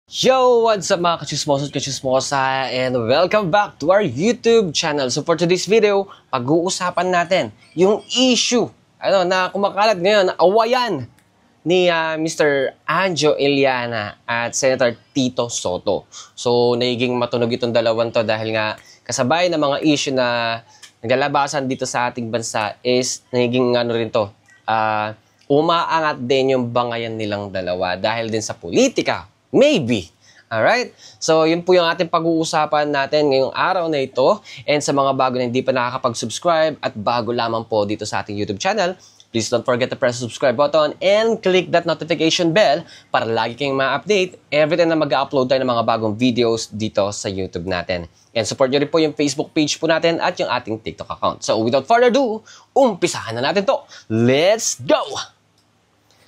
Yo! What's up mga kachismosos, kachismosa, and welcome back to our YouTube channel. So for today's video, pag-uusapan natin yung issue na kumakalat ngayon, awayan ni Mr. Anjo Iliana at Senator Tito Sotto. So nagiging matunog itong dalawang to dahil nga kasabay ng mga issue na naglalabasan dito sa ating bansa is nagiging rin to, umaangat din yung bangayan nilang dalawa dahil din sa politika. Maybe. Alright? So, yun po yung ating pag-uusapan natin ngayong araw na ito. And sa mga bago na hindi pa nakakapag-subscribe at bago lamang po dito sa ating YouTube channel, please don't forget to press the subscribe button and click that notification bell para lagi kayong ma-update every time na mag-upload tayo ng mga bagong videos dito sa YouTube natin. And support nyo rin po yung Facebook page po natin at yung ating TikTok account. So, without further ado, umpisahan na natin to. Let's go!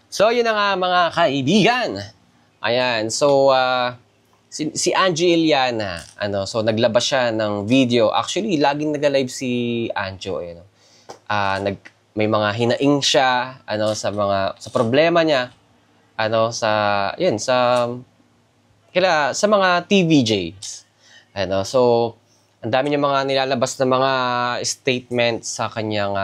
So, yun na nga mga kaibigan. Ayan, so si Anjo Iliana, so naglabas siya ng video. Actually, laging nag-live si Anjo, may mga hinaing siya sa problema niya, sa mga TVJs. So ang dami niya mga nilalabas na mga statement sa kanyang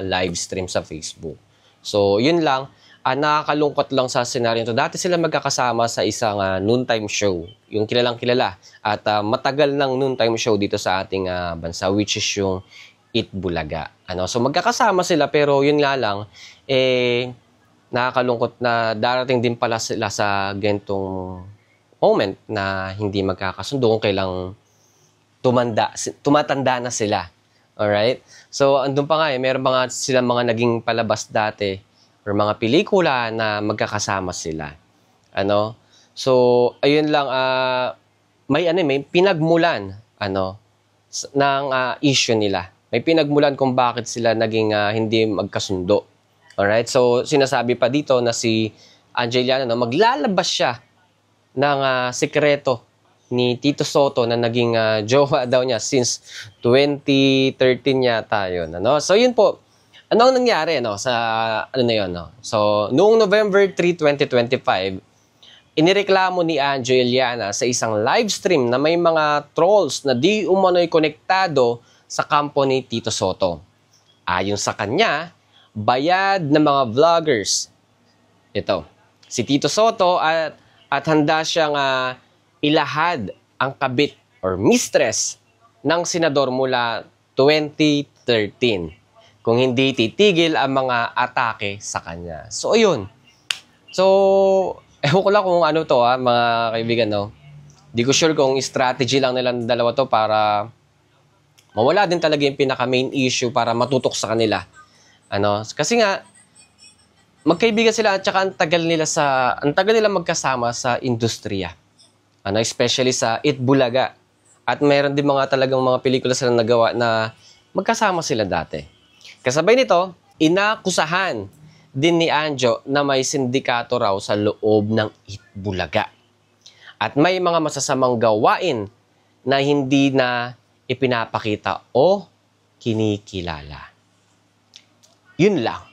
live stream sa Facebook. So, yun lang. Nakakalungkot lang sa senaryo to. Dati sila magkakasama sa isang noontime show. Yung kilalang kilala. At matagal ng noontime show dito sa ating bansa, which is yung Eat Bulaga. So magkakasama sila pero yun nga lang, nakakalungkot na darating din pala sila sa gantong moment na hindi magkakasundo kung kailang tumatanda na sila. Alright? So andun pa nga meron silang mga naging palabas dati or mga pelikula na magkakasama sila. So, ayun lang, may pinagmulan, ng issue nila. May pinagmulan kung bakit sila naging hindi magkasundo. Alright? So, sinasabi pa dito na si Anjo Iliana, maglalabas siya ng sekreto ni Tito Sotto na naging jowa daw niya since 2013 yata yun. So, yun po. Ano ang nangyari sa So, noong November 3, 2025, inireklamo ni Anjo Iliana sa isang live stream na may mga trolls na di umano'y konektado sa kampo ni Tito Sotto. Ayon sa kanya, bayad ng mga vloggers. Ito, si Tito Sotto at handa siyang ilahad ang kabit or mistress ng senador mula 2013. Kung hindi titigil ang mga atake sa kanya. So, ayun. So, ewan ko lang kung mga kaibigan, Di ko sure kung strategy lang nilang dalawa to para mawala din talaga yung pinaka-main issue para matutok sa kanila. Kasi nga, magkaibigan sila at saka ang tagal nila magkasama sa industriya. Especially sa Eat Bulaga. At mayroon din talagang mga pelikula silang nagawa na magkasama sila dati. Kasabay nito, inakusahan din ni Anjo na may sindikato raw sa loob ng Eat Bulaga. At may mga masasamang gawain na hindi na ipinapakita o kinikilala. Yun lang.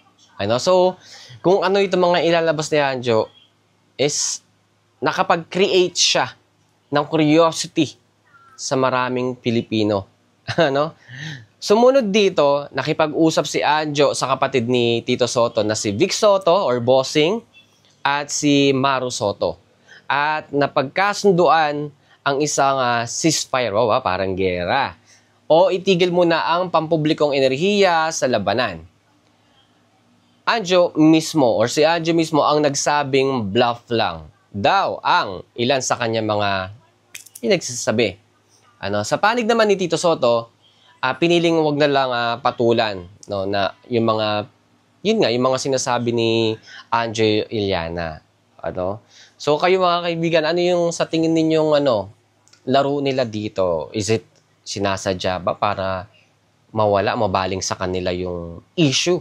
So, kung itong mga ilalabas ni Anjo is nakapag-create siya ng curiosity sa maraming Pilipino. Sumunod dito, nakipag-usap si Anjo sa kapatid ni Tito Sotto na si Vic Sotto or Bossing at si Maru Sotto. At napagkasunduan ang isang ceasefire, parang gera. O itigil muna ang pampublikong enerhiya sa labanan. Si Anjo mismo ang nagsabing bluff lang daw ang ilan sa kanya mga nagsasabi. Sa panig naman ni Tito Sotto, piniling wag na lang patulan na yung mga sinasabi ni Anjo Iliana. So kayo mga kaibigan, ano yung sa tingin ninyong laro nila dito? Is it sinasadya ba para mabaling sa kanila yung issue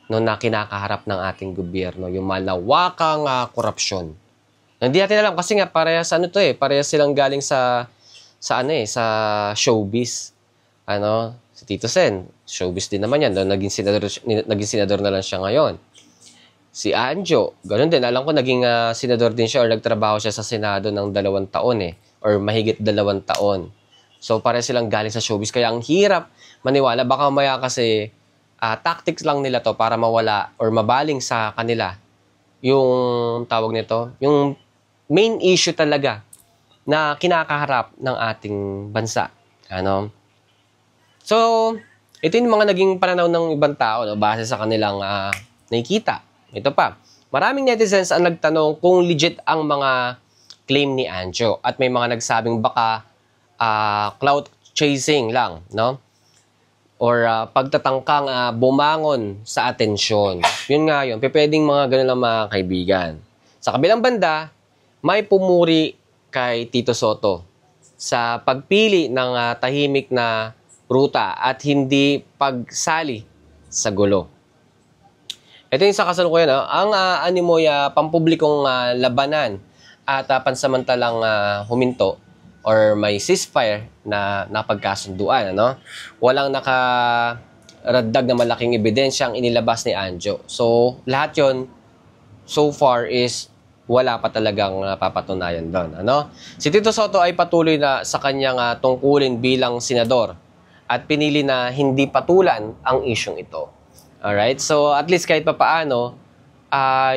na kinakaharap ng ating gobyerno, yung malawakang korupsyon? Hindi natin alam kasi nga parehas parehas silang galing sa showbiz. Si Tito Sen, showbiz din naman yan. Naging senador na lang siya ngayon. Si Anjo, ganun din. Alam ko naging senador din siya or nagtrabaho siya sa Senado ng 2 taon or mahigit 2 taon. So, pare silang galing sa showbiz. Kaya ang hirap maniwala. Baka maya kasi tactics lang nila to para mawala or mabaling sa kanila yung tawag nito, yung main issue talaga na kinakaharap ng ating bansa. Ano? So, ito yung mga naging pananaw ng ibang tao base sa kanilang nakikita. Ito pa, maraming netizens ang nagtanong kung legit ang mga claim ni Anjo at may mga nagsabing baka clout chasing lang, no? Or pagtatangkang bumangon sa atensyon. Yun nga yun, pwedeng mga ganun lang mga kaibigan. Sa kabilang banda, may pumuri kay Tito Sotto sa pagpili ng tahimik na ruta at hindi pagsali sa gulo. Ito yung sa kasalukuyan, ang animoy pampublikong labanan at pansamantalang huminto or may ceasefire na napagkasunduan, ano? Walang nakaraddag na malaking ebidensya ang inilabas ni Anjo. So, lahat yon so far is wala pa talagang napapatunayan doon, ano? Si Tito Sotto ay patuloy na sa kanyang tungkulin bilang senador at pinili na hindi patulan ang isyong ito. Alright? So, at least kahit papaano,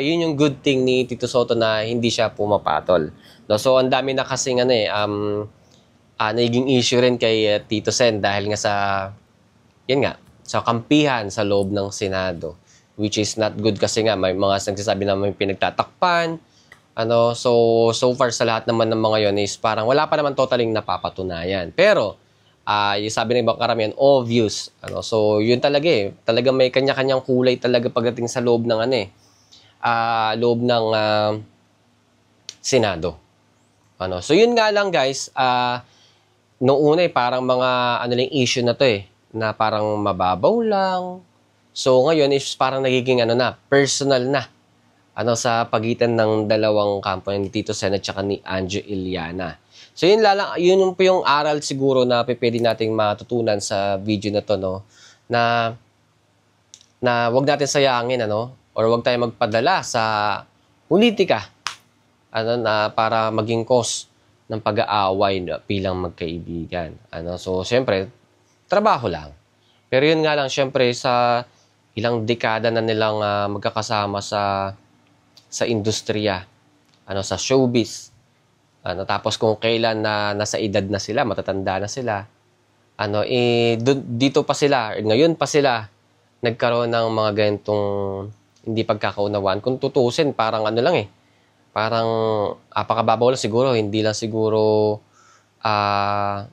yun yung good thing ni Tito Sotto na hindi siya pumapatol. No? So, ang dami na kasing naging issue rin kay Tito Sen dahil nga sa kampihan sa loob ng Senado, which is not good kasi nga may mga nagsasabi na may pinagtatakpan. So far sa lahat naman ng mga yon is parang wala pa naman totaling napapatunayan. Pero, yung sabi ng ibang karamihan, obvious. So, yun talaga Talaga may kanya-kanyang kulay talaga pagdating sa loob ng Senado. So, yun nga lang guys, noong una parang mga lang issue na to na parang mababaw lang. So, ngayon is parang nagiging personal na. Sa pagitan ng dalawang kampo ni Tito Sen at saka ni Anjo Iliana. So, yun po yung aral siguro na pwede nating matutunan sa video na to, no? Na wag natin sayangin, or wag tayong magpadala sa politika, na para maging cause ng pag-aaway bilang magkaibigan. So, syempre, trabaho lang. Pero yun nga lang, syempre, sa ilang dekada na nilang magkakasama sa industriya, sa showbiz, tapos kung kailan na nasa edad na sila, matatanda na sila, dito pa sila, ngayon pa sila, nagkaroon ng mga ganitong hindi pagkakaunawaan. Kung tutusin, parang parang apakababaw lang siguro, hindi lang siguro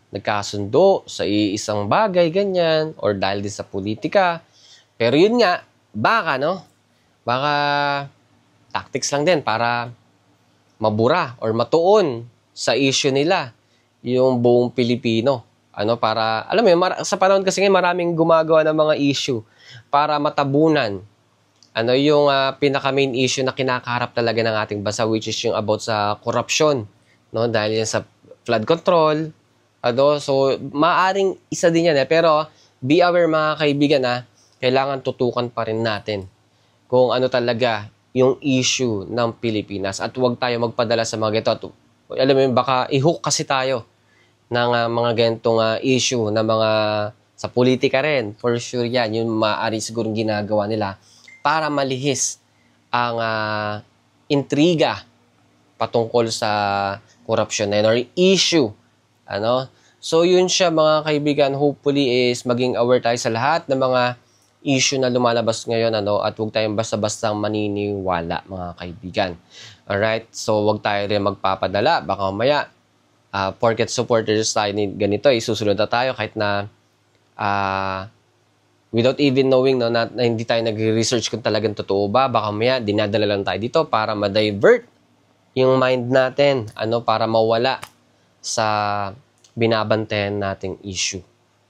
nagkasundo sa isang bagay, ganyan, or dahil din sa politika. Pero yun nga, baka tactics lang din para mabura or matuon sa issue nila yung buong Pilipino. Para, alam mo sa panahon kasi ngayon maraming gumagawa ng mga issue para matabunan yung pinaka-main issue na kinakaharap talaga ng ating bansa, which is yung about sa corruption, no? Dahil yan sa flood control, so maaring isa din yan pero be aware mga kaibigan kailangan tutukan pa rin natin kung ano talaga yung issue ng Pilipinas at huwag tayo magpadala sa mga ganito. Alam mo baka i-hook kasi tayo ng mga ganitong issue na mga sa politika rin. For sure yan, yung maaari siguro ginagawa nila para malihis ang intriga patungkol sa corruption na yun or issue. So yun siya mga kaibigan, hopefully is maging aware tayo sa lahat ng mga issue na lumalabas ngayon at huwag tayong basta-basta maniniwala mga kaibigan. Alright? So huwag tayo rin magpapadala. Baka mamaya porket supporters tayo ni ganito susunod na tayo kahit na without even knowing na hindi tayo nag-research kung talagang totoo ba. Baka mamaya dinadala lang tayo dito para ma-divert yung mind natin para mawala sa binabantayan nating issue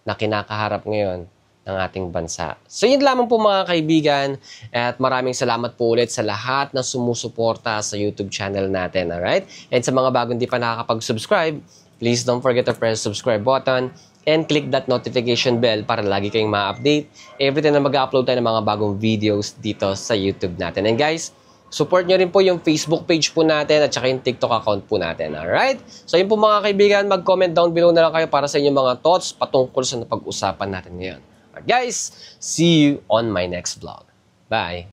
na kinakaharap ngayon ng ating bansa. So yun lamang po mga kaibigan at maraming salamat po ulit sa lahat na sumusuporta sa YouTube channel natin, alright? And sa mga bagong di pa nakakapag-subscribe, please don't forget to press subscribe button and click that notification bell para lagi kayong ma-update every time na mag-upload tayo ng mga bagong videos dito sa YouTube natin. And guys, support nyo rin po yung Facebook page po natin at saka yung TikTok account po natin. Alright? So yun po mga kaibigan, mag-comment down below na lang kayo para sa inyong mga thoughts patungkol sa napag-usapan natin ngayon. Alright guys, see you on my next vlog. Bye!